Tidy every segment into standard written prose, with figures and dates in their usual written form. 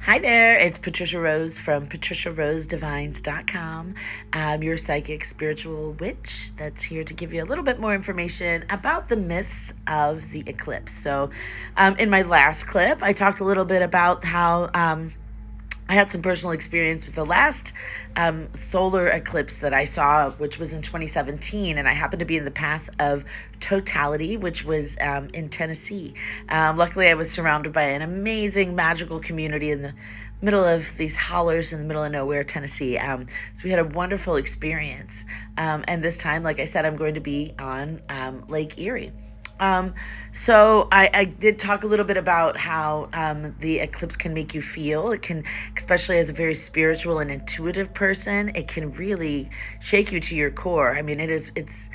Hi there, it's Patricia Rose from patriciarosedivines.com. I'm your psychic spiritual witch that's here to give you a little bit more information about the myths of the eclipse. So in my last clip, I talked a little bit about how I had some personal experience with the last solar eclipse that I saw, which was in 2017, and I happened to be in the path of totality, which was in Tennessee. Luckily, I was surrounded by an amazing magical community in the middle of these hollers in the middle of nowhere, Tennessee. So we had a wonderful experience. And this time, like I said, I'm going to be on Lake Erie. So I did talk a little bit about how the eclipse can make you feel. It can, especially as a very spiritual and intuitive person, it can really shake you to your core. I mean, it's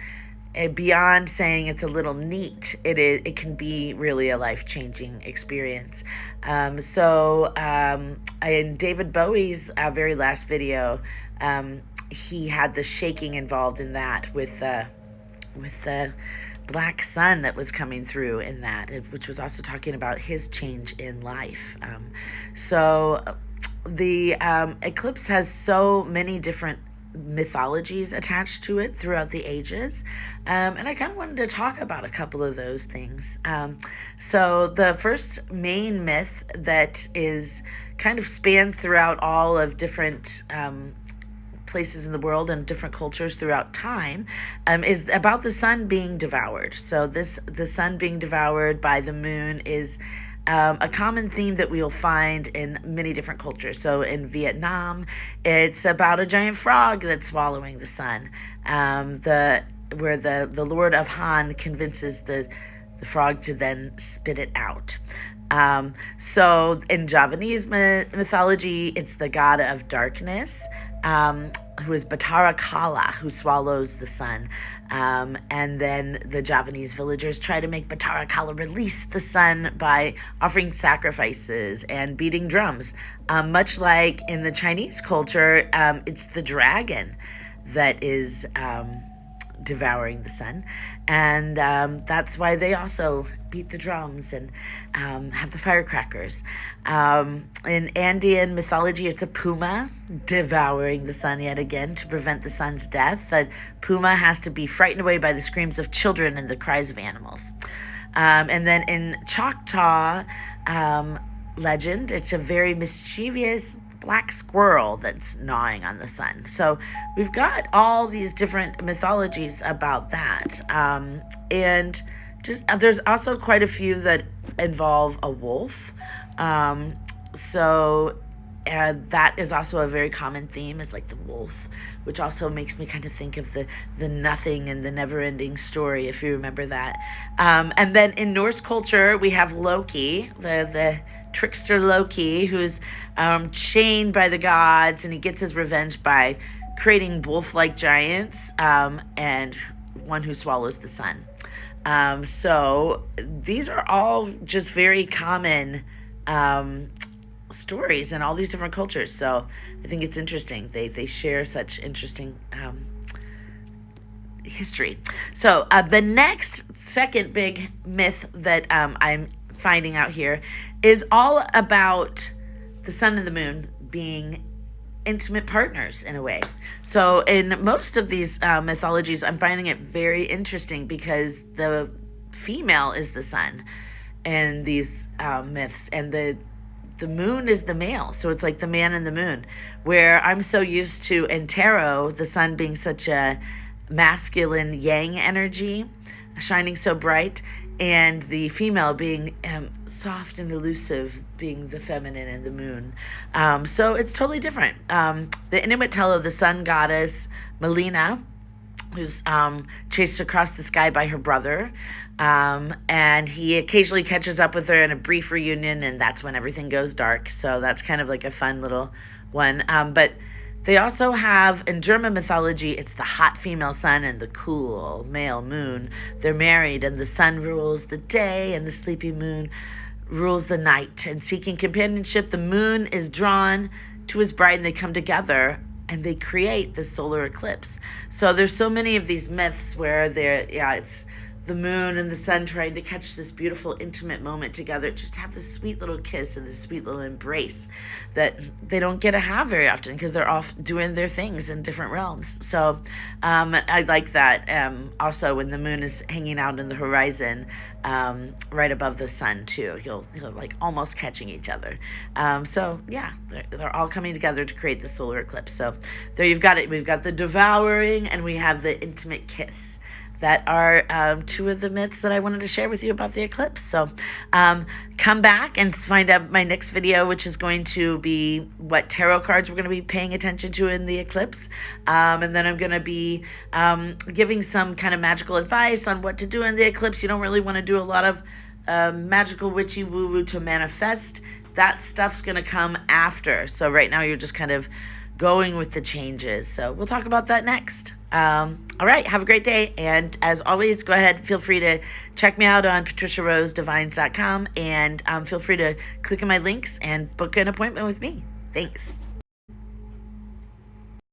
beyond saying it's a little neat. It can be really a life-changing experience. In David Bowie's very last video, he had the shaking involved in that with the black sun that was coming through in that, which was also talking about his change in life. The eclipse has so many different mythologies attached to it throughout the ages, and I kind of wanted to talk about a couple of those things. So the first main myth that is kind of spans throughout all of different places in the world and different cultures throughout time, is about the sun being devoured. So the sun being devoured by the moon is a common theme that we'll find in many different cultures. So in Vietnam, it's about a giant frog that's swallowing the sun, where the Lord of Han convinces the frog to then spit it out. So in Javanese mythology, it's the god of darkness, who is Batara Kala, who swallows the sun. And then the Javanese villagers try to make Batara Kala release the sun by offering sacrifices and beating drums. Much like in the Chinese culture, it's the dragon that is devouring the sun. And that's why they also beat the drums and have the firecrackers. In Andean mythology, it's a puma devouring the sun yet again to prevent the sun's death. The puma has to be frightened away by the screams of children and the cries of animals. And then in Choctaw legend, it's a very mischievous black squirrel that's gnawing on the sun. So we've got all these different mythologies about that. And just there's also quite a few that involve a wolf. That is also a very common theme, is like the wolf, which also makes me kind of think of the nothing and the never-ending story, if you remember that. And then in Norse culture, we have Loki, the trickster Loki, who's chained by the gods, and he gets his revenge by creating wolf-like giants, and one who swallows the sun. So these are all just very common stories in all these different cultures. So I think it's interesting. They share such interesting history. So the second big myth that I'm finding out here is all about the sun and the moon being intimate partners in a way. So in most of these mythologies, I'm finding it very interesting because the female is the sun in these myths, and the moon is the male. So it's like the man and the moon, where I'm so used to in tarot, the sun being such a masculine yang energy, shining so bright, and the female being soft and elusive, being the feminine and the moon. So it's totally different. The Inuit tell of the sun goddess, Melina, who's chased across the sky by her brother. And he occasionally catches up with her in a brief reunion, and that's when everything goes dark. So that's kind of like a fun little one. But they also have, in German mythology, it's the hot female sun and the cool male moon. They're married, and the sun rules the day, and the sleepy moon rules the night. And seeking companionship, the moon is drawn to his bride, and they come together, and they create the solar eclipse. So there's so many of these myths where it's the moon and the sun trying to catch this beautiful intimate moment together, just have this sweet little kiss and this sweet little embrace that they don't get to have very often because they're off doing their things in different realms. So I like that. Also, when the moon is hanging out in the horizon, right above the sun too, you'll like almost catching each other. So yeah, they're all coming together to create the solar eclipse. So there you've got it. We've got the devouring and we have the intimate kiss. That are two of the myths that I wanted to share with you about the eclipse. So come back and find out my next video, which is going to be what tarot cards we're going to be paying attention to in the eclipse. And then I'm going to be giving some kind of magical advice on what to do in the eclipse. You don't really want to do a lot of magical witchy woo-woo to manifest. That stuff's going to come after. So right now you're just kind of going with the changes. So we'll talk about that next. All right, have a great day. And as always, go ahead, feel free to check me out on patriciarosedivines.com and feel free to click on my links and book an appointment with me. Thanks.